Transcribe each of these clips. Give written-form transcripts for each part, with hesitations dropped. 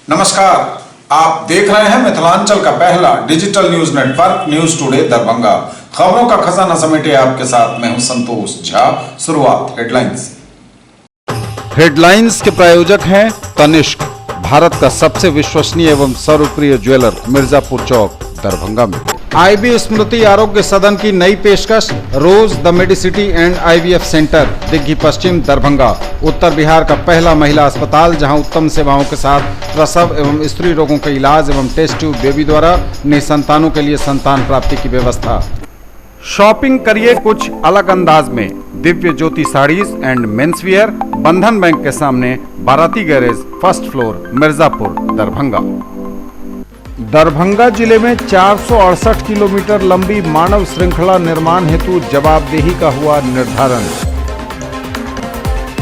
नमस्कार, आप देख रहे हैं मिथिलांचल का पहला digital news network news today Darbhanga. खबरों का खजाना समेटे आपके साथ मैं हूं संतोष झा। शुरुआत हेडलाइंस। हेडलाइंस के प्रायोजक हैं तनिष्क, भारत का सबसे विश्वसनीय एवं सर्वप्रिय ज्वेलर, मिर्जापुर चौक, दरभंगा में। आईबी स्मृति आरोग्य सदन की नई पेशकश, Rose the Medicity and IVF centre, Digghi Paschim, Darbhanga. उत्तर बिहार का पहला महिला अस्पताल जहां उत्तम सेवाओं के साथ प्रसव एवं स्त्री रोगों के इलाज एवं टेस्ट ट्यूब बेबी द्वारा निसंतानों के लिए संतान प्राप्ति की व्यवस्था। शॉपिंग करिए कुछ अलग अंदाज में, दिव्य ज्योति साड़ीज एंड मेंसवियर, बंधन बैंक के सामने, बाराती garage, first floor, Mirzapur, Darbhanga. Darbhanga जिले में 468 किलोमीटर लंबी मानव श्रृंखला निर्माण हेतु जवाबदेही का हुआ निर्धारण।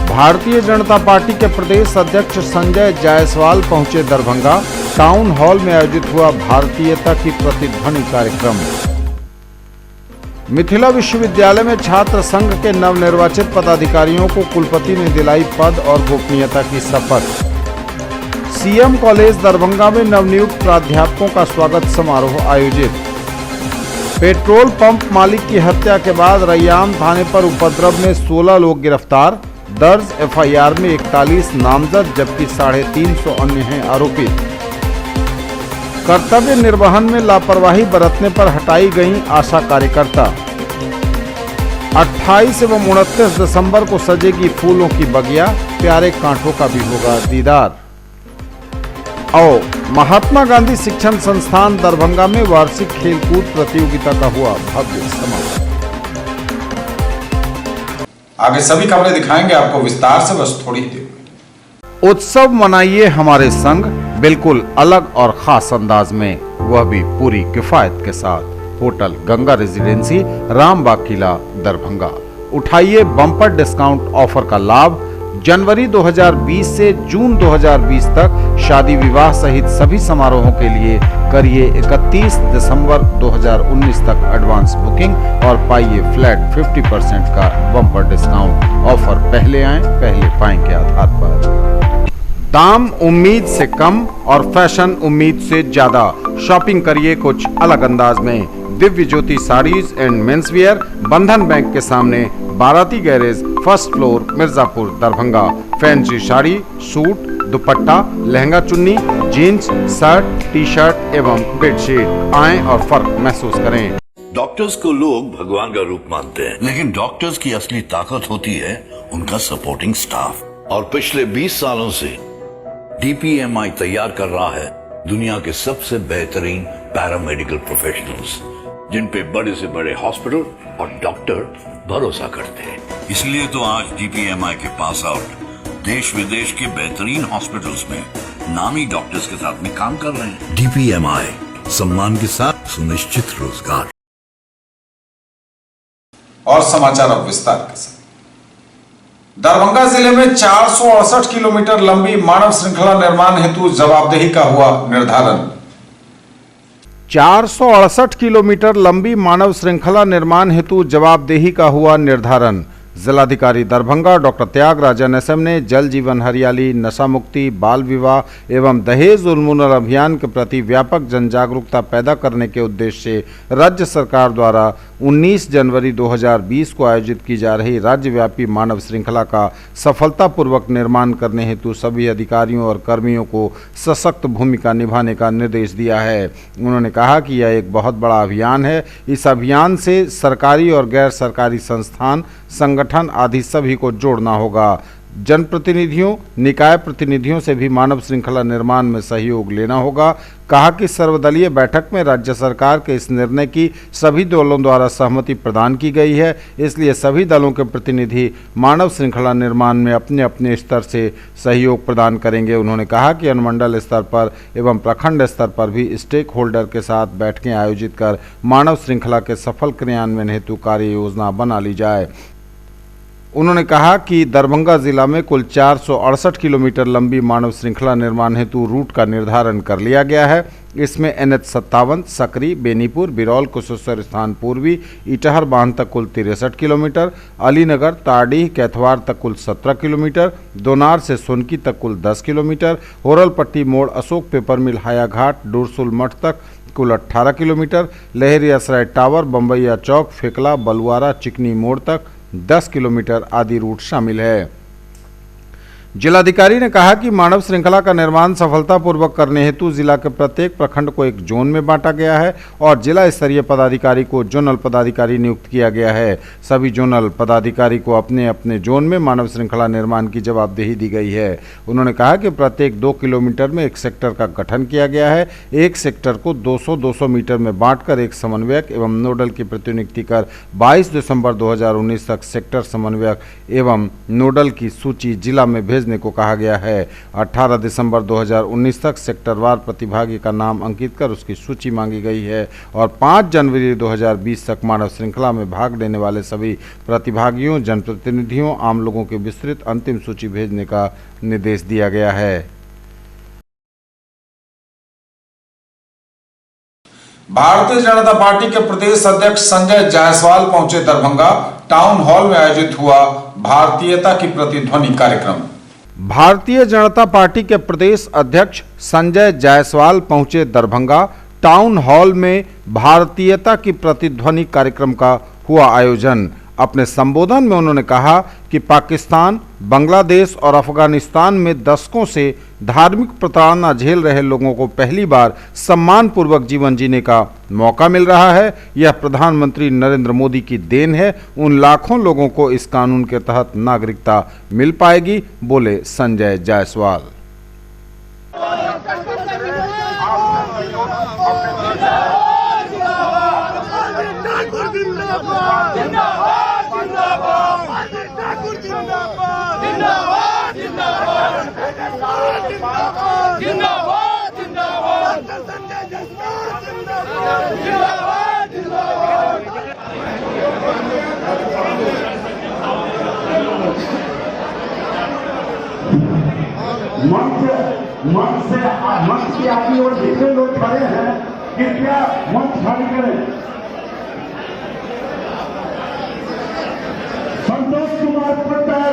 भारतीय जनता पार्टी के प्रदेश अध्यक्ष संजय जायसवाल पहुंचे दरभंगा। टाउन हॉल में आयोजित हुआ भारतीयता की प्रतिध्वनि कार्यक्रम। मिथिला विश्वविद्यालय में छात्र संघ के नवनिर्वाचित पदाधिकारियों को कुलपति ने दिलाई पद और गोपनीयता की शपथ। सीएम कॉलेज दरभंगा में नवनियुक्त प्राध्यापकों का स्वागत समारोह आयोजित। पेट्रोल पंप मालिक की हत्या के बाद रैयाम थाने पर उपद्रव में 16 लोग गिरफ्तार। दर्ज एफआईआर में 41 नामजद जबकि 350 अन्य हैं आरोपित। कर्तव्य निर्वहन में लापरवाही बरतने पर हटाई गई आशा कार्यकर्ता। 28 एवं 29 दिसंबर को सजेगी फूलों की बगिया, प्यारे कांटों का भी होगा दीदार। और महात्मा गांधी शिक्षण संस्थान दरभंगा में वार्षिक खेलकूद प्रतियोगिता का हुआ भव्य समापन। आगे सभी खबरें दिखाएंगे आपको विस्तार से, बस थोड़ी देर। उत्सव मनाइए हमारे संग, बिल्कुल अलग और खास अंदाज में, वह भी पूरी किफायत के साथ। होटल गंगा रेजिडेंसी, रामबाग किला, दरभंगा। उठाइए बम्पर डिस्काउंट ऑफर का लाभ। जनवरी 2020 से जून 2020 तक शादी विवाह सहित सभी समारोहों के लिए करिए 31 दिसंबर 2019 तक एडवांस बुकिंग और पाइए फ्लैट 50% का बम्पर डिस्काउंट। ऑफर पहले आए पहले पाएं के आधार पर। दाम उम्मीद से कम और फैशन उम्मीद से ज्यादा। शॉपिंग करिए कुछ अलग अंदाज में। दिव्य ज्योति साड़ीज एंड मेंसवियर, बंधन बैंक के सामने, बाराती garage, first floor, Mirzapur, Darbhanga. Fancy sari, suit, दुपट्टा, लहंगा चुन्नी, जीन्स, शर्ट, टी शर्ट एवं बेडशीट। आएं और फर्क महसूस करें। डॉक्टर्स को लोग भगवान का रूप मानते हैं, लेकिन डॉक्टर्स की असली ताकत होती है उनका सपोर्टिंग स्टाफ। और पिछले 20 सालों से डीपीएमआई तैयार कर रहा है दुनिया के सबसे बेहतरीन पैरामेडिकल प्रोफेशनल्स, जिन पे बड़े से बड़े हॉस्पिटल और डॉक्टर भरोसा करते हैं। इसलिए तो आज डीपीएमआई के पास आउट देश विदेश के बेहतरीन हॉस्पिटल्स में नामी डॉक्टर्स के साथ में काम कर रहे हैं। डीपीएमआई, सम्मान के साथ सुनिश्चित रोजगार। और समाचार अब विस्तार के साथ। दरभंगा जिले में 468 किलोमीटर लंबी मानव श्रृंखला निर्माण हेतु जवाबदेही का हुआ निर्धारण। 468 किलोमीटर लंबी मानव श्रृंखला निर्माण हेतु जवाबदेही का हुआ निर्धारण। जिलाधिकारी दरभंगा डॉक्टर त्यागराजन एसएम ने जल जीवन हरियाली, नशा मुक्ति, बाल विवाह एवं दहेज उन्मूलन अभियान के प्रति व्यापक जन जागरूकता पैदा करने के उद्देश्य से राज्य सरकार द्वारा 19 जनवरी 2020 को आयोजित की जा रही राज्यव्यापी मानव श्रृंखला का सफलतापूर्वक निर्माण करने हेतु सभी अधिकारियों और कर्मियों को सशक्त भूमिका निभाने का निर्देश दिया है। उन्होंने कहा कि यह एक बहुत बड़ा अभियान है। इस अभियान से सरकारी और गैर सरकारी संस्थान, संगठन आदि सभी को जोड़ना होगा। जनप्रतिनिधियों, निकाय प्रतिनिधियों से भी मानव श्रृंखला निर्माण में सहयोग लेना होगा। कहा कि सर्वदलीय बैठक में राज्य सरकार के इस निर्णय की सभी दलों द्वारा सहमति प्रदान की गई है, इसलिए सभी दलों के प्रतिनिधि मानव श्रृंखला निर्माण में अपने अपने स्तर से सहयोग प्रदान करेंगे। उन्होंने कहा कि अनुमंडल स्तर पर एवं प्रखंड स्तर पर भी स्टेक होल्डर के साथ बैठकें आयोजित कर मानव श्रृंखला के सफल क्रियान्वयन हेतु कार्य योजना बना ली जाए। उन्होंने कहा कि दरभंगा जिला में कुल 468 किलोमीटर लंबी मानव श्रृंखला निर्माण हेतु रूट का निर्धारण कर लिया गया है। इसमें NH57 सकरी, बेनीपुर, बिरौल, कुशेश्वर स्थान पूर्वी, इटहर बांध तक कुल 63 किलोमीटर, अलीनगर, ताडीह, कैथवार तक कुल 17 किलोमीटर, दोनार से सोनकी तक कुल 10 किलोमीटर, होरलपट्टी मोड़, अशोक पेपर मिल, हायाघाट, डूरसुल मठ तक कुल 18 किलोमीटर, लहरिया सराय टावर, बम्बैया चौक, फेकला, बलुआरा, चिकनी मोड़ तक 10 किलोमीटर आदि रूट शामिल है। जिलाधिकारी ने कहा कि मानव श्रृंखला का निर्माण सफलतापूर्वक करने हेतु जिला के प्रत्येक प्रखंड को एक जोन में बांटा गया है और जिला स्तरीय पदाधिकारी को जोनल पदाधिकारी नियुक्त किया गया है। सभी जोनल पदाधिकारी को अपने अपने जोन में मानव श्रृंखला निर्माण की जवाबदेही दी गई है। उन्होंने कहा कि प्रत्येक 2 किलोमीटर में एक सेक्टर का गठन किया गया है। एक सेक्टर को 200-200 मीटर में बांटकर एक समन्वयक एवं नोडल की प्रतिनियुक्ति कर 22 दिसंबर 2019 तक सेक्टर समन्वयक एवं नोडल की सूची जिला में भेजने को कहा गया है। 18 दिसंबर 2019 तक सेक्टरवार प्रतिभागी का नाम अंकित कर उसकी सूची मांगी गई है और 5 जनवरी 2020 तक मानव श्रृंखला में भाग लेने वाले सभी प्रतिभागियों, जनप्रतिनिधियों, आम लोगों की विस्तृत अंतिम सूची भेजने का निर्देश दिया गया है। भारतीय जनता पार्टी के प्रदेश अध्यक्ष संजय जायसवाल पहुंचे दरभंगा। टाउन हॉल में आयोजित हुआ भारतीयता की प्रतिध्वनि कार्यक्रम। भारतीय जनता पार्टी के प्रदेश अध्यक्ष संजय जायसवाल पहुंचे दरभंगा। टाउन हॉल में भारतीयता की प्रतिध्वनि कार्यक्रम का हुआ आयोजन। अपने संबोधन में उन्होंने कहा कि पाकिस्तान, बांग्लादेश और अफगानिस्तान में दशकों से धार्मिक प्रताड़ना झेल रहे लोगों को पहली बार सम्मानपूर्वक जीवन जीने का मौका मिल रहा है। यह प्रधानमंत्री नरेंद्र मोदी की देन है। उन लाखों लोगों को इस कानून के तहत नागरिकता मिल पाएगी, बोले संजय जायसवाल। मंच की आपकी ओर जितने लोग खड़े हैं कृपया मंच खाली करें। संतोष कुमार पट्टर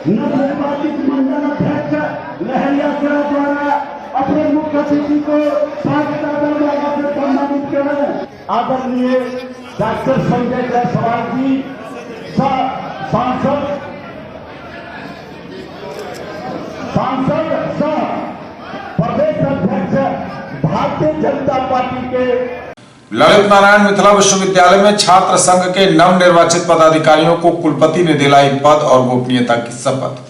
नवनिर्वाचित मंडल अध्यक्ष लहरिया सराय द्वारा अपने मुख्य अतिथि को से सम्मानित करें। आदरणीय डॉक्टर संजय जायसवाल जी, सांसद प्रदेश अध्यक्ष भारतीय जनता पार्टी के। ललित नारायण मिथिला विश्वविद्यालय में छात्र संघ के नवनिर्वाचित पदाधिकारियों को कुलपति ने दिलाई पद और गोपनीयता की शपथ।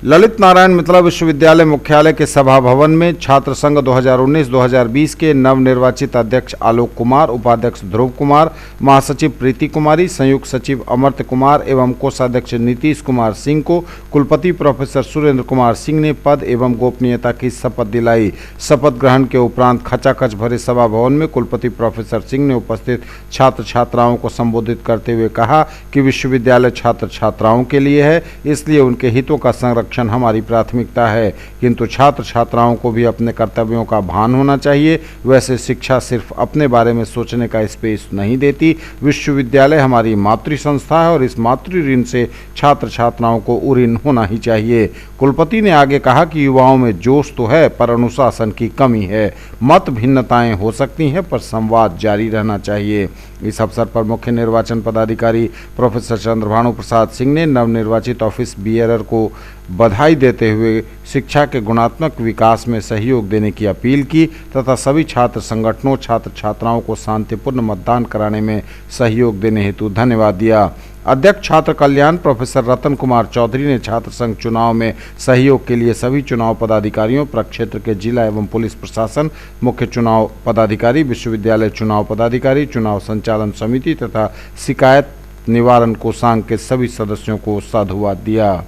ललित नारायण मिथिला विश्वविद्यालय मुख्यालय के सभा भवन में छात्र संघ 2019-2020 के नवनिर्वाचित अध्यक्ष आलोक कुमार, उपाध्यक्ष ध्रुव कुमार, महासचिव प्रीति कुमारी, संयुक्त सचिव अमर्त्य कुमार एवं कोषाध्यक्ष नीतीश कुमार सिंह को कुलपति प्रोफेसर सुरेंद्र कुमार सिंह ने पद एवं गोपनीयता की शपथ दिलाई। शपथ ग्रहण के उपरांत खचाखच भरे सभा भवन में कुलपति प्रोफेसर सिंह ने उपस्थित छात्र छात्राओं को संबोधित करते हुए कहा कि विश्वविद्यालय छात्र छात्राओं के लिए है, इसलिए उनके हितों का संरक्षण हमारी प्राथमिकता है, किंतु छात्र छात्राओं को भी अपने कर्तव्यों का भान होना चाहिए। वैसे शिक्षा सिर्फ अपने बारे में सोचने का स्पेस नहीं देती। विश्वविद्यालय हमारी मातृ संस्था है और इस मातृ ऋण से छात्र छात्राओं को उऋण होना ही चाहिए। कुलपति ने आगे कहा कि युवाओं में जोश तो है पर अनुशासन की कमी है। मत भिन्नताएं हो सकती हैं पर संवाद जारी रहना चाहिए। इस अवसर पर मुख्य निर्वाचन पदाधिकारी प्रोफेसर चंद्रभानु प्रसाद सिंह ने नवनिर्वाचित ऑफिस बियरर को बधाई देते हुए शिक्षा के गुणात्मक विकास में सहयोग देने की अपील की तथा सभी छात्र संगठनों, छात्र छात्राओं को शांतिपूर्ण मतदान कराने में सहयोग देने हेतु धन्यवाद दिया। अध्यक्ष छात्र कल्याण प्रोफेसर रतन कुमार चौधरी ने छात्र संघ चुनाव में सहयोग के लिए सभी चुनाव पदाधिकारियों, प्रक्षेत्र के जिला एवं पुलिस प्रशासन, मुख्य चुनाव पदाधिकारी, विश्वविद्यालय चुनाव पदाधिकारी, चुनाव संचालन समिति तथा शिकायत निवारण कोषांग के सभी सदस्यों को साधुवाद दिया।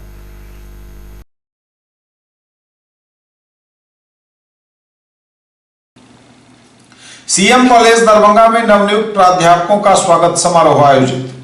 सीएम कॉलेज दरभंगा में नवनियुक्त प्राध्यापकों का स्वागत समारोह आयोजित।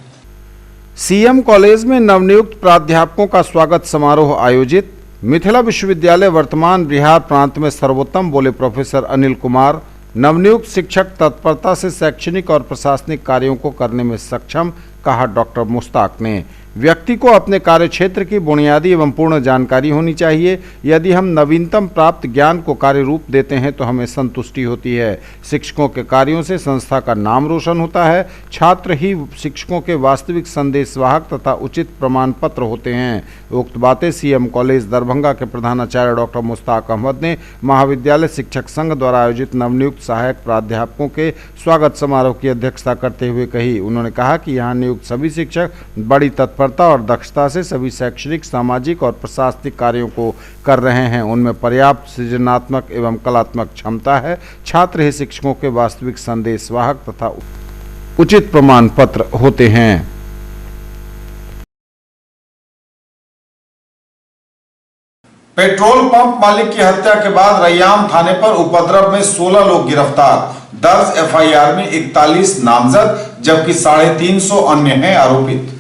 सीएम कॉलेज में नवनियुक्त प्राध्यापकों का स्वागत समारोह आयोजित। मिथिला विश्वविद्यालय वर्तमान बिहार प्रांत में सर्वोत्तम, बोले प्रोफेसर अनिल कुमार, नवनियुक्त शिक्षक तत्परता से शैक्षणिक और प्रशासनिक कार्यों को करने में सक्षम, कहा डॉक्टर मुश्ताक ने। व्यक्ति को अपने कार्यक्षेत्र की बुनियादी एवं पूर्ण जानकारी होनी चाहिए। यदि हम नवीनतम प्राप्त ज्ञान को कार्य रूप देते हैं तो हमें संतुष्टि होती है। शिक्षकों के कार्यों से संस्था का नाम रोशन होता है। छात्र ही शिक्षकों के वास्तविक संदेशवाहक तथा उचित प्रमाण पत्र होते हैं। उक्त बातें सीएम कॉलेज दरभंगा के प्रधानाचार्य डॉक्टर मुश्ताक अहमद ने महाविद्यालय शिक्षक संघ द्वारा आयोजित नवनियुक्त सहायक प्राध्यापकों के स्वागत समारोह की अध्यक्षता करते हुए कही। उन्होंने कहा कि यहाँ नियुक्त सभी शिक्षक बड़ी तत्परता और दक्षता से सभी शैक्षणिक, सामाजिक और प्रशासनिक कार्यों को कर रहे हैं। उनमें पर्याप्त सृजनात्मक एवं कलात्मक क्षमता है। छात्र ही शिक्षकों के वास्तविक संदेशवाहक तथा उचित प्रमाण पत्र होते हैं। पेट्रोल पंप मालिक की हत्या के बाद रैयाम थाने पर उपद्रव में 16 लोग गिरफ्तार। दर्ज एफआईआर में 41 नामजद जबकि 350 अन्य हैं आरोपित।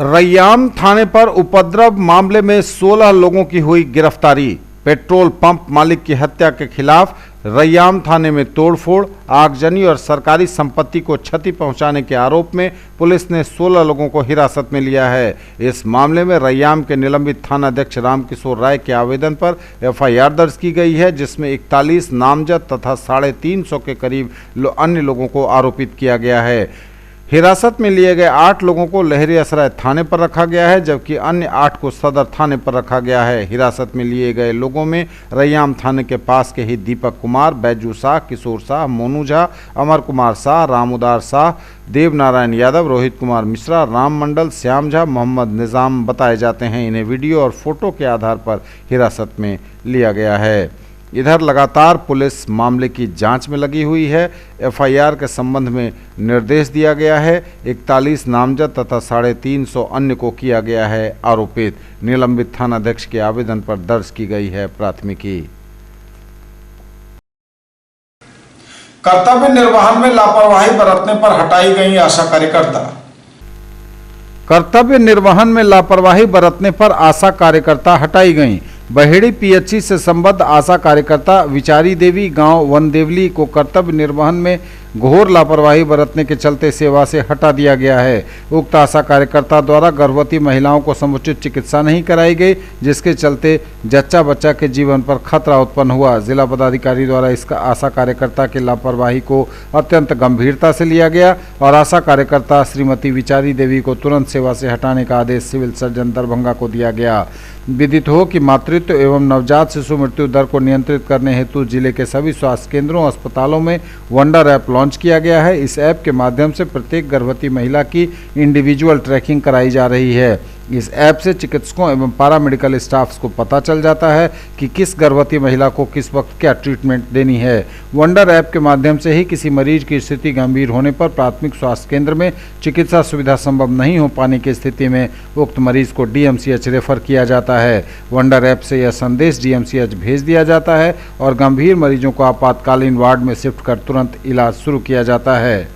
रैयाम थाने पर उपद्रव मामले में 16 लोगों की हुई गिरफ्तारी। पेट्रोल पंप मालिक की हत्या के खिलाफ रैयाम थाने में तोड़फोड़, आगजनी और सरकारी संपत्ति को क्षति पहुंचाने के आरोप में पुलिस ने 16 लोगों को हिरासत में लिया है। इस मामले में रैयाम के निलंबित थानाध्यक्ष रामकिशोर राय के आवेदन पर एफआईआर दर्ज की गई है, जिसमें 41 नामजद तथा 350 के करीब अन्य लोगों को आरोपित किया गया है। हिरासत में लिए गए 8 लोगों को लहरी असराय थाने पर रखा गया है, जबकि अन्य 8 को सदर थाने पर रखा गया है। हिरासत में लिए गए लोगों में रैयाम थाने के पास के ही दीपक कुमार, बैजू शाह, किशोर शाह, मोनू झा, अमर कुमार शाह, रामउदार शाह, देव नारायण यादव, रोहित कुमार मिश्रा, राम मंडल, श्याम झा, मोहम्मद निजाम बताए जाते हैं। इन्हें वीडियो और फोटो के आधार पर हिरासत में लिया गया है। इधर लगातार पुलिस मामले की जांच में लगी हुई है। एफआईआर के संबंध में निर्देश दिया गया है। 41 नामजद तथा 350 अन्य को किया गया है आरोपित। निलंबित थानाध्यक्ष के आवेदन पर दर्ज की गई है प्राथमिकी। कर्तव्य निर्वहन में लापरवाही बरतने पर हटाई गई आशा कार्यकर्ता। कर्तव्य निर्वहन में लापरवाही बरतने पर आशा कार्यकर्ता हटाई गईं। बहेड़ी पीएचसी से संबद्ध आशा कार्यकर्ता विचारी देवी गांव वनदेवली को कर्तव्य निर्वहन में घोर लापरवाही बरतने के चलते सेवा से हटा दिया गया है। उक्त आशा कार्यकर्ता द्वारा गर्भवती महिलाओं को समुचित चिकित्सा नहीं कराई गई, जिसके चलते जच्चा बच्चा के जीवन पर खतरा उत्पन्न हुआ। जिला पदाधिकारी द्वारा इसका आशा कार्यकर्ता की लापरवाही को अत्यंत गंभीरता से लिया गया और आशा कार्यकर्ता श्रीमती विचारी देवी को तुरंत सेवा से हटाने का आदेश सिविल सर्जन दरभंगा को दिया गया। विदित हो कि मातृत्व एवं नवजात शिशु मृत्यु दर को नियंत्रित करने हेतु जिले के सभी स्वास्थ्य केंद्रों, अस्पतालों में वंडर ऐप लॉन्च किया गया है। इस ऐप के माध्यम से प्रत्येक गर्भवती महिला की इंडिविजुअल ट्रैकिंग कराई जा रही है। इस ऐप से चिकित्सकों एवं पैरामेडिकल स्टाफ्स को पता चल जाता है कि किस गर्भवती महिला को किस वक्त क्या ट्रीटमेंट देनी है। वंडर ऐप के माध्यम से ही किसी मरीज की स्थिति गंभीर होने पर प्राथमिक स्वास्थ्य केंद्र में चिकित्सा सुविधा संभव नहीं हो पाने की स्थिति में उक्त मरीज को डीएमसीएच रेफर किया जाता है। वंडर ऐप से यह संदेश डीएमसीएच भेज दिया जाता है और गंभीर मरीजों को आपातकालीन वार्ड में शिफ्ट कर तुरंत इलाज शुरू किया जाता है।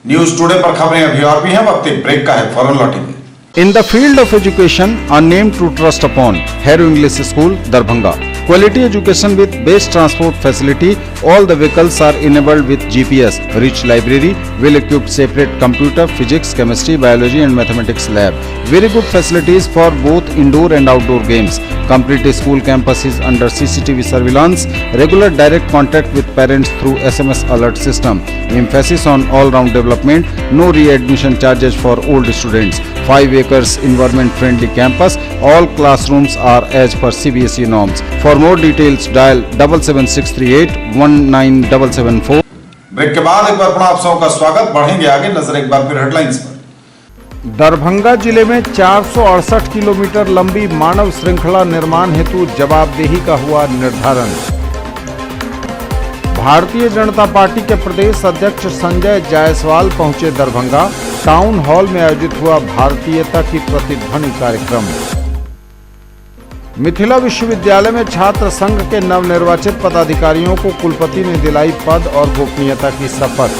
न्यूज टुडे पर खबरें अभी और भी हैं, वक्त एक ब्रेक का है, फौरन लौटेंगे। In the field of education, a name to trust upon, Hero English School, Darbhanga. Quality education with best transport facility. All the vehicles are enabled with GPS. Rich library, well-equipped separate computer, physics, chemistry, biology and mathematics lab. Very good facilities for both indoor and outdoor games. Complete school campus is under CCTV surveillance. Regular direct contact with parents through SMS alert system. Emphasis on all-round development. No re-admission charges for old students. 5 acres environment friendly campus. All classrooms are as per CBSE norms. For more details dial 77638 19774. Break के बाद एक बार पुनः आप सबका स्वागत। बढ़ेंगे आगे, नजर एक बार फिर हेडलाइंस पर। दरभंगा जिले में 468 किलोमीटर लंबी मानव श्रृंखला निर्माण हेतु जवाबदेही का हुआ निर्धारण। भारतीय जनता पार्टी के प्रदेश अध्यक्ष संजय जायसवाल पहुंचे दरभंगा। टाउन हॉल में आयोजित हुआ भारतीयता की प्रतिध्वनि कार्यक्रम। मिथिला विश्वविद्यालय में छात्र संघ के नवनिर्वाचित पदाधिकारियों को कुलपति ने दिलाई पद और गोपनीयता की शपथ।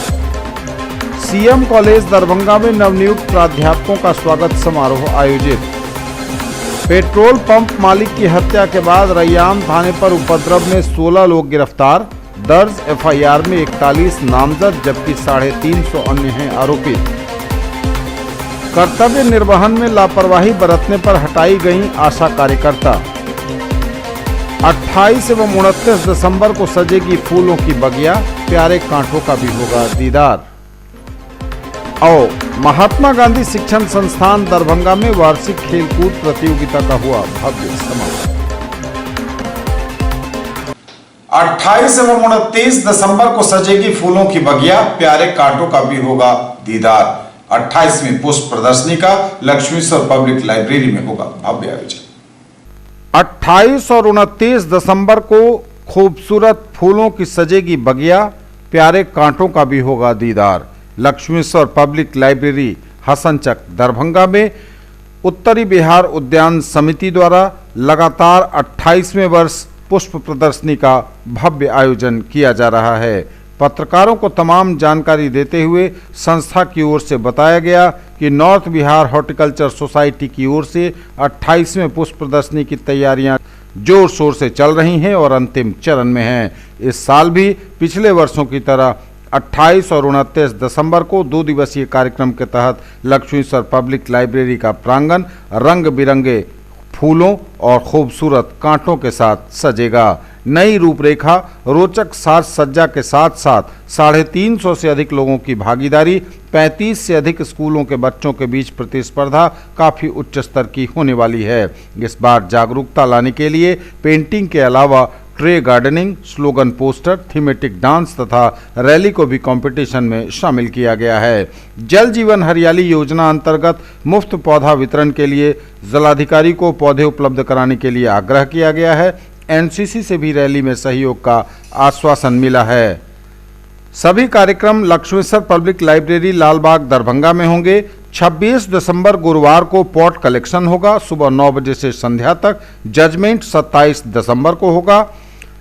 सीएम कॉलेज दरभंगा में नवनियुक्त प्राध्यापकों का स्वागत समारोह आयोजित। पेट्रोल पंप मालिक की हत्या के बाद रैयाम थाने पर उपद्रव में 16 लोग गिरफ्तार, दर्ज एफआईआर में 41 नामजद जबकि 350 अन्य हैं आरोपित। कर्तव्य निर्वहन में लापरवाही बरतने पर हटाई गई आशा कार्यकर्ता। 28 एवं 29 दिसंबर को सजेगी फूलों की बगिया, प्यारे कांटों का भी होगा दीदार। और महात्मा गांधी शिक्षण संस्थान दरभंगा में वार्षिक खेलकूद प्रतियोगिता का हुआ भव्य समापन। 28 एवं 29 दिसंबर को सजेगी फूलों की बगिया, प्यारे कांटों का भी होगा दीदार। 28वीं पुष्प प्रदर्शनी का लक्ष्मीश्वर पब्लिक लाइब्रेरी में होगा भव्य आयोजन। 28 और 29 दिसंबर को खूबसूरत फूलों की सजेगी बगिया, प्यारे कांटों का भी होगा दीदार। लक्ष्मीश्वर पब्लिक लाइब्रेरी हसनचक दरभंगा में उत्तरी बिहार उद्यान समिति द्वारा लगातार 28वें वर्ष पुष्प प्रदर्शनी का भव्य आयोजन किया जा रहा है। पत्रकारों को तमाम जानकारी देते हुए संस्था की ओर से बताया गया कि नॉर्थ बिहार हॉर्टिकल्चर सोसाइटी की ओर से 28वें पुष्प प्रदर्शनी की तैयारियां जोर शोर से चल रही हैं और अंतिम चरण में हैं। इस साल भी पिछले वर्षों की तरह 28 और 29 दिसंबर को 2 दिवसीय कार्यक्रम के तहत लक्ष्मीश्वर पब्लिक लाइब्रेरी का प्रांगण रंग बिरंगे फूलों और खूबसूरत कांटों के साथ सजेगा। नई रूपरेखा, रोचक साज सज्जा के साथ साथ 350 से अधिक लोगों की भागीदारी, 35 से अधिक स्कूलों के बच्चों के बीच प्रतिस्पर्धा काफ़ी उच्च स्तर की होने वाली है। इस बार जागरूकता लाने के लिए पेंटिंग के अलावा tray gardening, slogan poster, thematic dance तथा रैली को भी कंपटीशन में शामिल किया गया है। जल जीवन हरियाली योजना अंतर्गत मुफ्त पौधा वितरण के लिए जिलाधिकारी को पौधे उपलब्ध कराने के लिए आग्रह किया गया है। एनसीसी से भी रैली में सहयोग का आश्वासन मिला है। सभी कार्यक्रम लक्ष्मीश्वर पब्लिक लाइब्रेरी लालबाग दरभंगा में होंगे। 26 दिसंबर गुरुवार को पॉट कलेक्शन होगा सुबह 9 बजे से संध्या तक। जजमेंट 27 दिसंबर को होगा।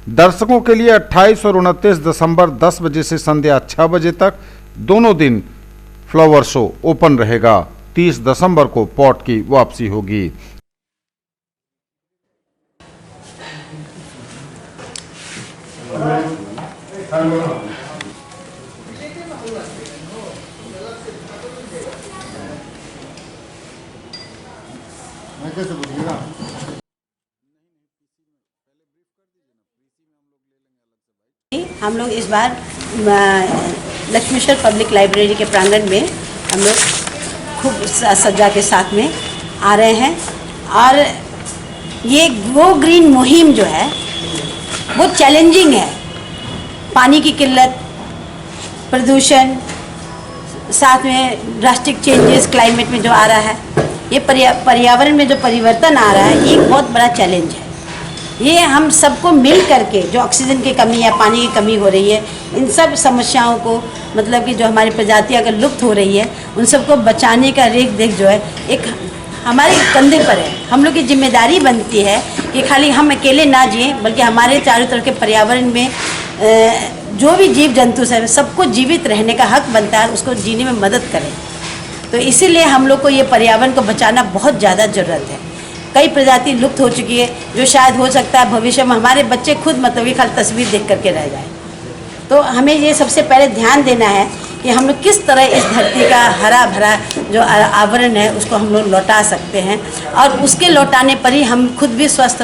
दर्शकों के लिए 28 और 29 दिसंबर 10 बजे से संध्या 6 बजे तक दोनों दिन फ्लावर शो ओपन रहेगा। 30 दिसंबर को पॉट की वापसी होगी। हम लोग इस बार लक्ष्मीश्वर पब्लिक लाइब्रेरी के प्रांगण में हम लोग खूब सज्जा के साथ में आ रहे हैं और ये गो ग्रीन मुहिम जो है वो चैलेंजिंग है। पानी की किल्लत, प्रदूषण, साथ में ड्रास्टिक चेंजेस क्लाइमेट में जो आ रहा है, ये पर्यावरण में जो परिवर्तन आ रहा है, ये एक बहुत बड़ा चैलेंज है। ये हम सबको मिल करके जो ऑक्सीजन की कमी या पानी की कमी हो रही है, इन सब समस्याओं को मतलब कि जो हमारी प्रजातियां अगर लुप्त हो रही है, उन सबको बचाने का रेख देख जो है एक हमारे कंधे पर है। हम लोग की जिम्मेदारी बनती है कि खाली हम अकेले ना जिए, बल्कि हमारे चारों तरफ के पर्यावरण में जो भी जीव जंतु है सबको जीवित रहने का हक बनता है, उसको जीने में मदद करें। तो इसीलिए हम लोग को ये पर्यावरण को बचाना बहुत ज़्यादा ज़रूरत है। कई प्रजाति लुप्त हो चुकी है, जो शायद हो सकता है भविष्य में हमारे बच्चे खुद मतलब खाली तस्वीर देख करके रह जाए। तो हमें ये सबसे पहले ध्यान देना है कि हम लोग किस तरह इस धरती का हरा भरा जो आवरण है उसको हम लोग लौटा सकते हैं, और उसके लौटाने पर ही हम खुद भी स्वस्थ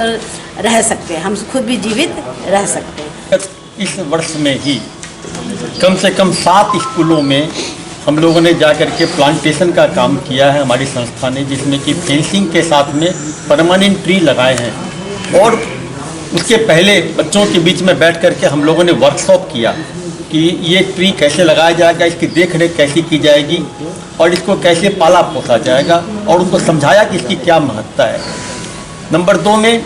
रह सकते हैं, हम खुद भी जीवित रह सकते हैं। इस वर्ष में ही कम से कम 7 स्कूलों में हम लोगों ने जाकर के प्लांटेशन का काम किया है हमारी संस्था ने, जिसमें कि फेंसिंग के साथ में परमानेंट ट्री लगाए हैं। और उसके पहले बच्चों के बीच में बैठ करके हम लोगों ने वर्कशॉप किया कि ये ट्री कैसे लगाया जाएगा, इसकी देख रेख कैसी की जाएगी और इसको कैसे पाला पोसा जाएगा, और उनको समझाया कि इसकी क्या महत्ता है। नंबर 2 में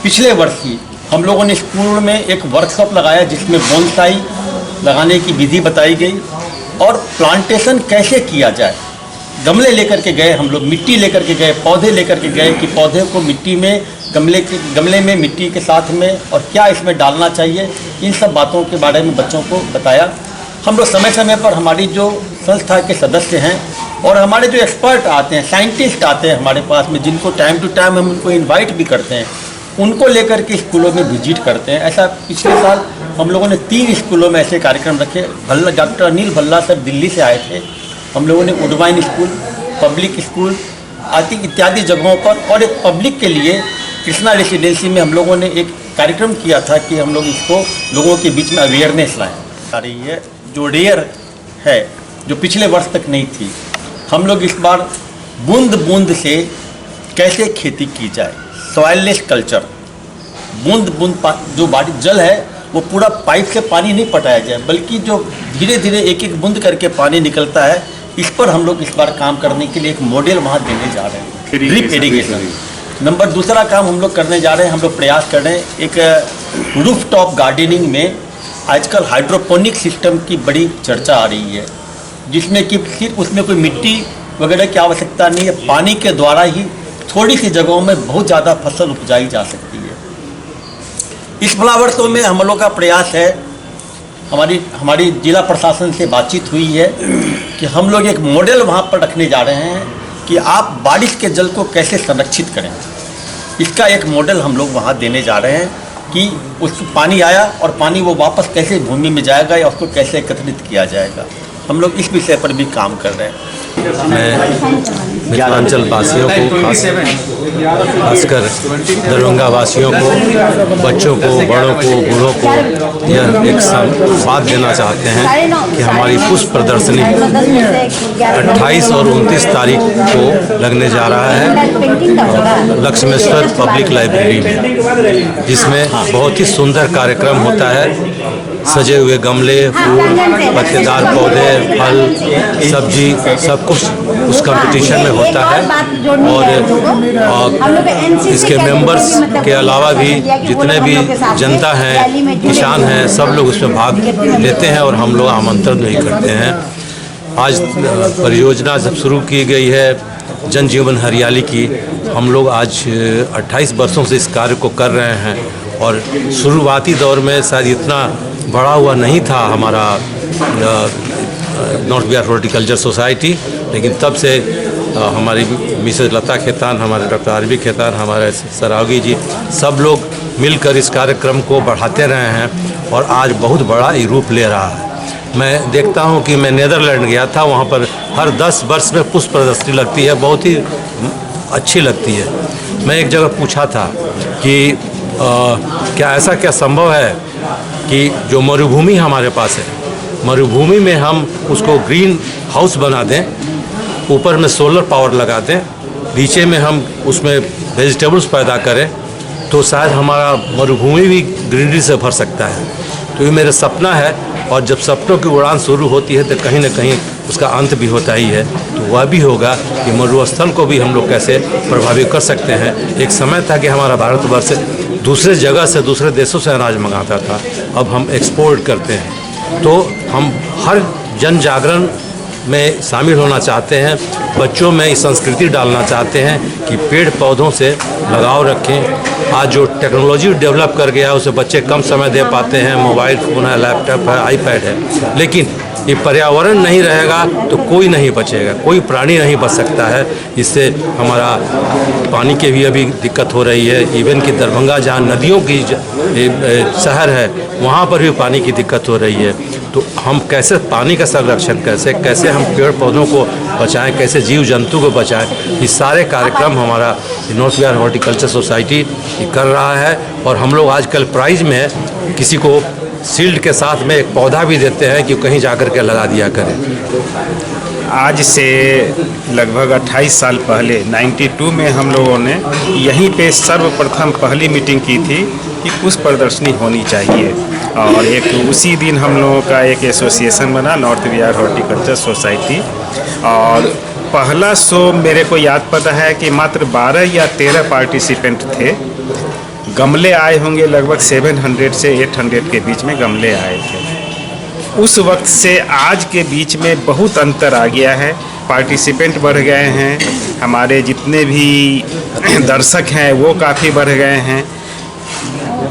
पिछले वर्ष ही हम लोगों ने स्कूल में एक वर्कशॉप लगाया जिसमें बोनसाई लगाने की विधि बताई गई और प्लांटेशन कैसे किया जाए। गमले लेकर के गए हम लोग, मिट्टी लेकर के गए, पौधे लेकर के गए कि पौधे को मिट्टी में गमले में मिट्टी के साथ में और क्या इसमें डालना चाहिए, इन सब बातों के बारे में बच्चों को बताया। हम लोग समय समय पर हमारी जो संस्था के सदस्य हैं और हमारे जो एक्सपर्ट आते हैं, साइंटिस्ट आते हैं हमारे पास में, जिनको टाइम टू टाइम हम उनको इनवाइट भी करते हैं, उनको लेकर के स्कूलों में विजिट करते हैं। ऐसा पिछले साल हम लोगों ने 3 स्कूलों में ऐसे कार्यक्रम रखे। डॉक्टर अनिल भल्ला सर दिल्ली से आए थे, हम लोगों ने उडवाइन स्कूल, पब्लिक स्कूल आदि इत्यादि जगहों पर, और एक पब्लिक के लिए कृष्णा रेसिडेंसी में हम लोगों ने एक कार्यक्रम किया था कि हम लोग इसको लोगों के बीच में अवेयरनेस लाएँ। आ रही है जो रेयर है, जो पिछले वर्ष तक नहीं थी। हम लोग इस बार बूंद बूंद से कैसे खेती की जाए, सॉइललेस कल्चर, बूंद बूंद जो बारिश जल है वो पूरा पाइप से पानी नहीं पटाया जाए, बल्कि जो धीरे धीरे एक एक बूंद करके पानी निकलता है, इस पर हम लोग इस बार काम करने के लिए एक मॉडल वहाँ देने जा रहे हैं, ड्रिप इरिगेशन। नंबर दूसरा काम हम लोग करने जा रहे हैं, हम लोग प्रयास कर रहे हैं एक रूफ टॉप गार्डनिंग में। आजकल हाइड्रोपोनिक सिस्टम की बड़ी चर्चा आ रही है, जिसमें कि सिर्फ उसमें कोई मिट्टी वगैरह की आवश्यकता नहीं है, पानी के द्वारा ही थोड़ी सी जगहों में बहुत ज़्यादा फसल उपजाई जा सकती है। इस फ्लावर शो में हम लोग का प्रयास है, हमारी जिला प्रशासन से बातचीत हुई है कि हम लोग एक मॉडल वहाँ पर रखने जा रहे हैं कि आप बारिश के जल को कैसे संरक्षित करें। इसका एक मॉडल हम लोग वहाँ देने जा रहे हैं कि उस पानी आया और पानी वो वापस कैसे भूमि में जाएगा या उसको कैसे एकत्रित किया जाएगा। हम लोग इस विषय पर भी काम कर रहे हैं। मैं मिथिलांचल वासियों को, खासकर दरभंगा वासियों को, बच्चों को, बड़ों को, बूढ़ों को यह एक संवाद देना चाहते हैं कि हमारी पुष्प प्रदर्शनी 28 और 29 तारीख को लगने जा रहा है लक्ष्मेश्वर पब्लिक लाइब्रेरी में, जिसमें बहुत ही सुंदर कार्यक्रम होता है। सजे हुए गमले, फूल, पत्तेदार पौधे, फल, सब्जी, सब कुछ उस कंपटीशन में होता है। और इसके मेंबर्स के अलावा भी जितने भी जनता हैं, किसान हैं, सब लोग उसमें भाग लेते हैं और हम लोग आमंत्रण भी करते हैं। आज परियोजना जब शुरू की गई है जन जीवन हरियाली की, हम लोग आज 28 वर्षों से इस कार्य को कर रहे हैं और शुरुआती दौर में शायद इतना बढ़ा हुआ नहीं था हमारा नॉर्थ बिहार हॉर्टिकल्चर सोसाइटी, लेकिन तब से हमारी मिसेज लता खेतान, हमारे डॉक्टर आरबी खेतान, हमारे सरावगी जी, सब लोग मिलकर इस कार्यक्रम को बढ़ाते रहे हैं और आज बहुत बड़ा ही रूप ले रहा है। मैं देखता हूं कि मैं नीदरलैंड गया था, वहां पर हर 10 वर्ष में पुष्प प्रदर्शनी लगती है, बहुत ही अच्छी लगती है। मैं एक जगह पूछा था कि क्या ऐसा क्या संभव है कि जो मरुभूमि हमारे पास है, मरुभूमि में हम उसको ग्रीन हाउस बना दें, ऊपर में सोलर पावर लगा दें, नीचे में हम उसमें वेजिटेबल्स पैदा करें, तो शायद हमारा मरुभूमि भी ग्रीनरी से भर सकता है। तो ये मेरा सपना है, और जब सपनों की उड़ान शुरू होती है तो कहीं ना कहीं उसका अंत भी होता ही है। तो वह भी होगा कि मरुस्थल को भी हम लोग कैसे प्रभावित कर सकते हैं। एक समय था कि हमारा भारतवर्ष दूसरे जगह से, दूसरे देशों से अनाज मंगाता था, अब हम एक्सपोर्ट करते हैं। तो हम हर जन जागरण में शामिल होना चाहते हैं, बच्चों में इस संस्कृति डालना चाहते हैं कि पेड़ पौधों से लगाव रखें। आज जो टेक्नोलॉजी डेवलप कर गया है उसे बच्चे कम समय दे पाते हैं, मोबाइल फ़ोन है, लैपटॉप है, आईपैड है, लेकिन ये पर्यावरण नहीं रहेगा तो कोई नहीं बचेगा, कोई प्राणी नहीं बच सकता है। इससे हमारा पानी की भी अभी दिक्कत हो रही है। इवन कि दरभंगा जहाँ नदियों की शहर है, वहाँ पर भी पानी की दिक्कत हो रही है। तो हम कैसे पानी का संरक्षण, कैसे हम पेड़ पौधों को बचाएं, कैसे जीव जंतु को बचाएं, ये सारे कार्यक्रम हमारा नॉर्थ बिहार हॉर्टिकल्चर सोसाइटी कर रहा है। और हम लोग आजकल प्राइज में किसी को शील्ड के साथ में एक पौधा भी देते हैं कि कहीं जाकर के लगा दिया करें। आज से लगभग 28 साल पहले 92 में हम लोगों ने यहीं पे सर्वप्रथम पहली मीटिंग की थी कि पुष्प प्रदर्शनी होनी चाहिए, और एक उसी दिन हम लोगों का एक एसोसिएशन बना नॉर्थ बिहार हॉर्टिकल्चर सोसाइटी। और पहला शो मेरे को याद पता है कि मात्र 12 या 13 पार्टिसिपेंट थे। गमले आए होंगे लगभग 700 से 800 के बीच में गमले आए थे। उस वक्त से आज के बीच में बहुत अंतर आ गया है, पार्टिसिपेंट बढ़ गए हैं, हमारे जितने भी दर्शक हैं वो काफ़ी बढ़ गए हैं।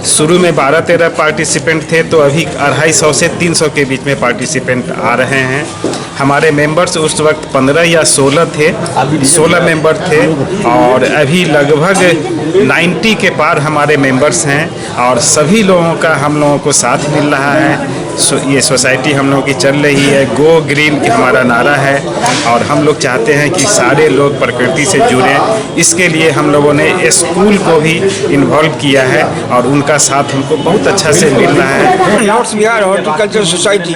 शुरू में 12-13 पार्टिसिपेंट थे, तो अभी 250 से 300 के बीच में पार्टिसिपेंट आ रहे हैं। हमारे मेंबर्स उस वक्त 15 या 16 थे, 16 मेंबर थे, और अभी लगभग 90 के पार हमारे मेंबर्स हैं, और सभी लोगों का हम लोगों को साथ मिल रहा है। ये सोसाइटी हम लोगों की चल रही है, गो ग्रीन की हमारा नारा है, और हम लोग चाहते हैं कि सारे लोग प्रकृति से जुड़ें। इसके लिए हम लोगों ने स्कूल को भी इन्वॉल्व किया है, और उनका साथ हमको बहुत अच्छा से मिल रहा है। नॉर्थ बिहार हॉर्टिकल्चर सोसाइटी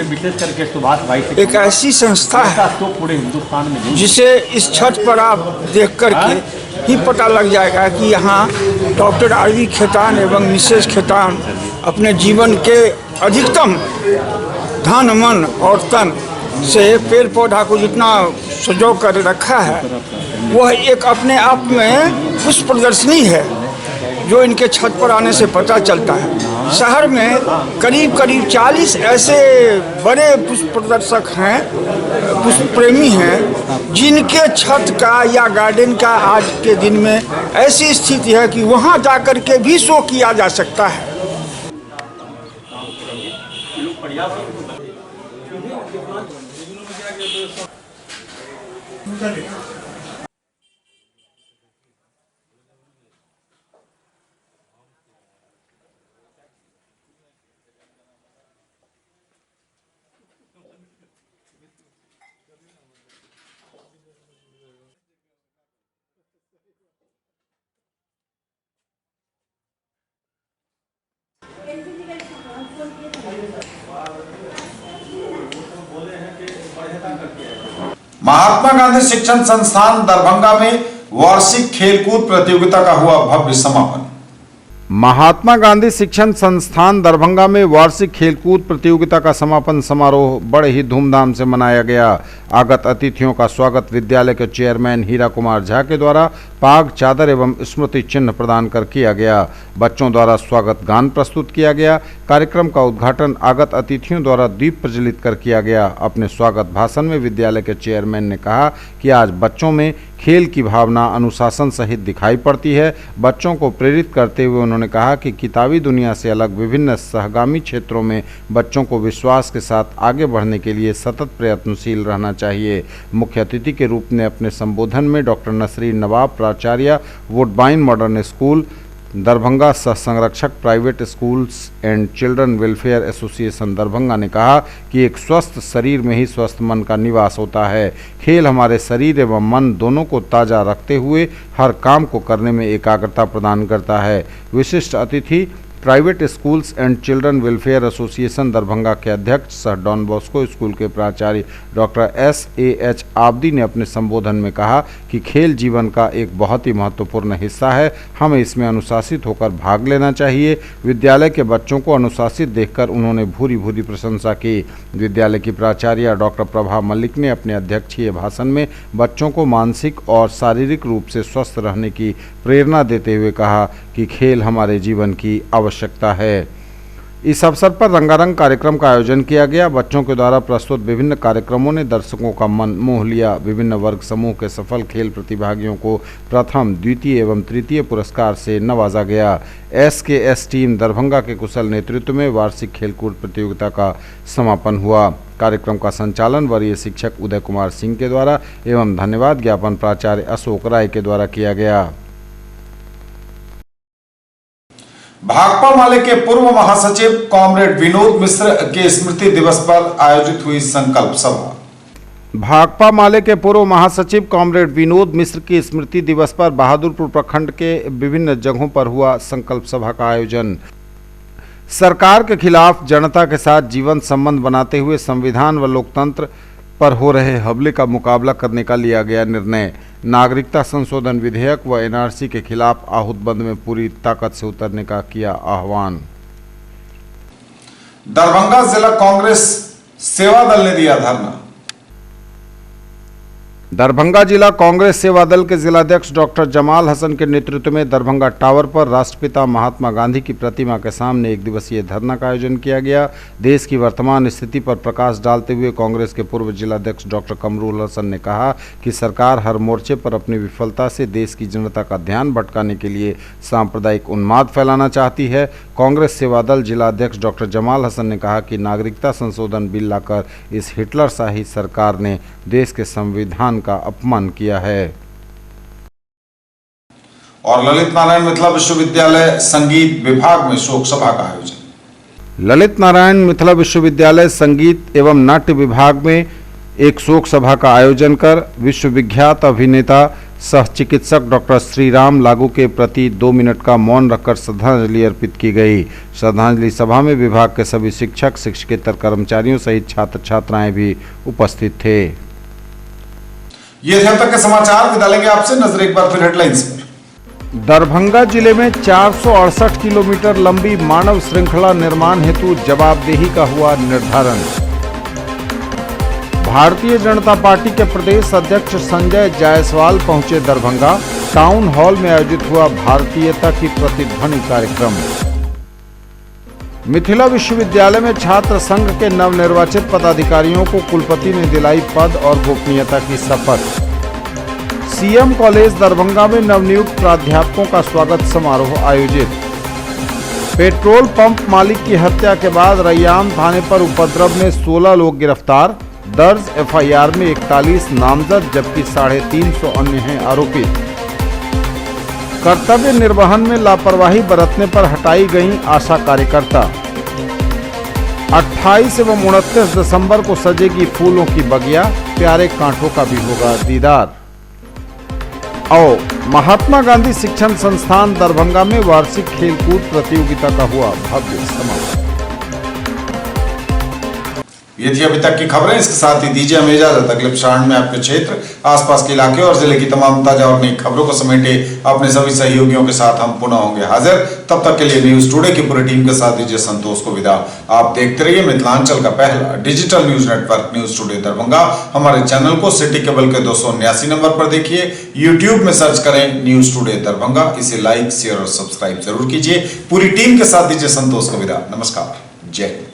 एक ऐसी संस्था है पूरे हिंदुस्तान में जिसे इस छत पर आप देख कर के ही पता लग जाएगा कि यहाँ डॉक्टर आरवी खेतान एवं मिसेस खेतान अपने जीवन के अधिकतम धन मन और तन से पेड़ पौधा को जितना सजो कर रखा है, वह एक अपने आप में पुष्प प्रदर्शनी है, जो इनके छत पर आने से पता चलता है। शहर में करीब 40 ऐसे बड़े पुष्प प्रदर्शक हैं, पुष्प प्रेमी हैं, जिनके छत का या गार्डन का आज के दिन में ऐसी स्थिति है कि वहां जाकर के भी शो किया जा सकता है। महात्मा गांधी शिक्षण संस्थान दरभंगा में वार्षिक खेलकूद प्रतियोगिता का हुआ भव्य समापन। महात्मा गांधी शिक्षण संस्थान दरभंगा में वार्षिक खेलकूद प्रतियोगिता का समापन समारोह बड़े ही धूमधाम से मनाया गया। आगत अतिथियों का स्वागत विद्यालय के चेयरमैन हीरा कुमार झा के द्वारा पाग, चादर एवं स्मृति चिन्ह प्रदान कर किया गया। बच्चों द्वारा स्वागत गान प्रस्तुत किया गया। कार्यक्रम का उद्घाटन आगत अतिथियों द्वारा दीप प्रज्वलित कर किया गया। अपने स्वागत भाषण में विद्यालय के चेयरमैन ने कहा कि आज बच्चों में खेल की भावना अनुशासन सहित दिखाई पड़ती है। बच्चों को प्रेरित करते हुए उन्होंने कहा कि किताबी दुनिया से अलग विभिन्न सहगामी क्षेत्रों में बच्चों को विश्वास के साथ आगे बढ़ने के लिए सतत प्रयत्नशील रहना चाहिए। मुख्य अतिथि के रूप में अपने संबोधन में डॉक्टर नसरीन नवाब, प्राचार्य वुडबाइन मॉडर्न स्कूल दरभंगा, सह संरक्षक private schools and children welfare association Darbhanga ने कहा कि एक स्वस्थ शरीर में ही स्वस्थ मन का निवास होता है। खेल हमारे शरीर एवं मन दोनों को ताज़ा रखते हुए हर काम को करने में एकाग्रता प्रदान करता है। विशिष्ट अतिथि private schools and children welfare association Darbhanga के अध्यक्ष सह डॉन बॉस्को स्कूल के प्राचार्य डॉक्टर SAH आबदी ने अपने संबोधन में कहा कि खेल जीवन का एक बहुत ही महत्वपूर्ण हिस्सा है। हमें इसमें अनुशासित होकर भाग लेना चाहिए। विद्यालय के बच्चों को अनुशासित देखकर उन्होंने भूरी भूरी प्रशंसा की। विद्यालय की प्राचार्य डॉक्टर प्रभा मलिक ने अपने अध्यक्षीय भाषण में बच्चों को मानसिक और शारीरिक रूप से स्वस्थ रहने की प्रेरणा देते हुए कहा कि खेल हमारे जीवन की आवश्यकता है। इस अवसर पर रंगारंग कार्यक्रम का आयोजन किया गया। बच्चों के द्वारा प्रस्तुत विभिन्न कार्यक्रमों ने दर्शकों का मन मोह लिया। विभिन्न वर्ग समूह के सफल खेल प्रतिभागियों को प्रथम, द्वितीय एवं तृतीय पुरस्कार से नवाजा गया। SKS टीम दरभंगा के कुशल नेतृत्व में वार्षिक खेलकूद प्रतियोगिता का समापन हुआ। कार्यक्रम का संचालन वरीय शिक्षक उदय कुमार सिंह के द्वारा एवं धन्यवाद ज्ञापन प्राचार्य अशोक राय के द्वारा किया गया। भाकपा माले के पूर्व महासचिव कॉमरेड विनोद मिश्र के स्मृति दिवस पर आयोजित हुई संकल्प सभा। भाकपा माले के पूर्व महासचिव कॉमरेड विनोद मिश्र की स्मृति दिवस पर बहादुरपुर प्रखंड के विभिन्न जगहों पर हुआ संकल्प सभा का आयोजन। सरकार के खिलाफ जनता के साथ जीवन संबंध बनाते हुए संविधान व लोकतंत्र पर हो रहे हमले का मुकाबला करने का लिया गया निर्णय। नागरिकता संशोधन विधेयक व NRC के खिलाफ आहूत बंद में पूरी ताकत से उतरने का किया आह्वान। दरभंगा जिला कांग्रेस सेवा दल ने दिया धरना। दरभंगा जिला कांग्रेस सेवा दल के जिलाध्यक्ष डॉक्टर जमाल हसन के नेतृत्व में दरभंगा टावर पर राष्ट्रपिता महात्मा गांधी की प्रतिमा के सामने एक दिवसीय धरना का आयोजन किया गया। देश की वर्तमान स्थिति पर प्रकाश डालते हुए कांग्रेस के पूर्व जिलाध्यक्ष डॉक्टर कमरुल हसन ने कहा कि सरकार हर मोर्चे पर अपनी विफलता से देश की जनता का ध्यान भटकाने के लिए सांप्रदायिक उन्माद फैलाना चाहती है। कांग्रेस सेवा दल जिलाध्यक्ष डॉक्टर जमाल हसन ने कहा कि नागरिकता संशोधन बिल लाकर इस हिटलरशाही सरकार ने देश के संविधान का अपमान किया है। और ललित नारायण मिथिला विश्वविद्यालय संगीत विभाग में शोक सभा का आयोजन। ललित नारायण मिथिला विश्वविद्यालय संगीत एवं नाट्य विभाग में एक शोक सभा का आयोजन कर विश्वविख्यात अभिनेता सह चिकित्सक डॉक्टर श्रीराम लागू के प्रति 2 मिनट का मौन रखकर श्रद्धांजलि अर्पित की गई। श्रद्धांजलि सभा में विभाग के सभी शिक्षक, शिक्षकेतर कर्मचारियों सहित छात्र छात्राएं भी उपस्थित थे। ये थे अब तक के समाचार। विदा लेंगे आपसे, नजर एक बार फिर हेडलाइंस पर। दरभंगा जिले में 468 किलोमीटर लंबी मानव श्रृंखला निर्माण हेतु जवाबदेही का हुआ निर्धारण। भारतीय जनता पार्टी के प्रदेश अध्यक्ष संजय जायसवाल पहुंचे दरभंगा। टाउन हॉल में आयोजित हुआ भारतीयता की प्रतिध्वनि कार्यक्रम। मिथिला विश्वविद्यालय में छात्र संघ के नवनिर्वाचित पदाधिकारियों को कुलपति ने दिलाई पद और गोपनीयता की शपथ। सीएम कॉलेज दरभंगा में नवनियुक्त प्राध्यापकों का स्वागत समारोह आयोजित। पेट्रोल पंप मालिक की हत्या के बाद रैयाम थाने पर उपद्रव में 16 लोग गिरफ्तार। दर्ज एफआईआर में 41 नामजद जबकि 350 अन्य हैं आरोपित। कर्तव्य निर्वहन में लापरवाही बरतने पर हटाई गई आशा कार्यकर्ता। 28 एवं 29 दिसंबर को सजेगी फूलों की बगिया, प्यारे कांटों का भी होगा दीदार। और महात्मा गांधी शिक्षण संस्थान दरभंगा में वार्षिक खेलकूद प्रतियोगिता का हुआ भव्य समापन। ये थी अभी तक की खबरें। इसके साथ ही दीजिए हमें इजाजत। अगले प्रसारण में आपके क्षेत्र, आसपास के इलाके और जिले की तमाम ताजा और नई खबरों को समेटे अपने सभी सहयोगियों के साथ हम पुनः होंगे हाजिर। तब तक के लिए न्यूज टुडे की पूरी टीम के साथ दीजिए संतोष को विदा। आप देखते रहिए मिथिलांचल का पहला digital news network news today Darbhanga. हमारे चैनल को सिटी केबल के 279 नंबर पर देखिए। यूट्यूब में सर्च करें न्यूज टुडे दरभंगा। इसे लाइक, शेयर और सब्सक्राइब जरूर कीजिए। पूरी टीम के साथ दीजिए संतोष को विदा। नमस्कार, जय हिंद।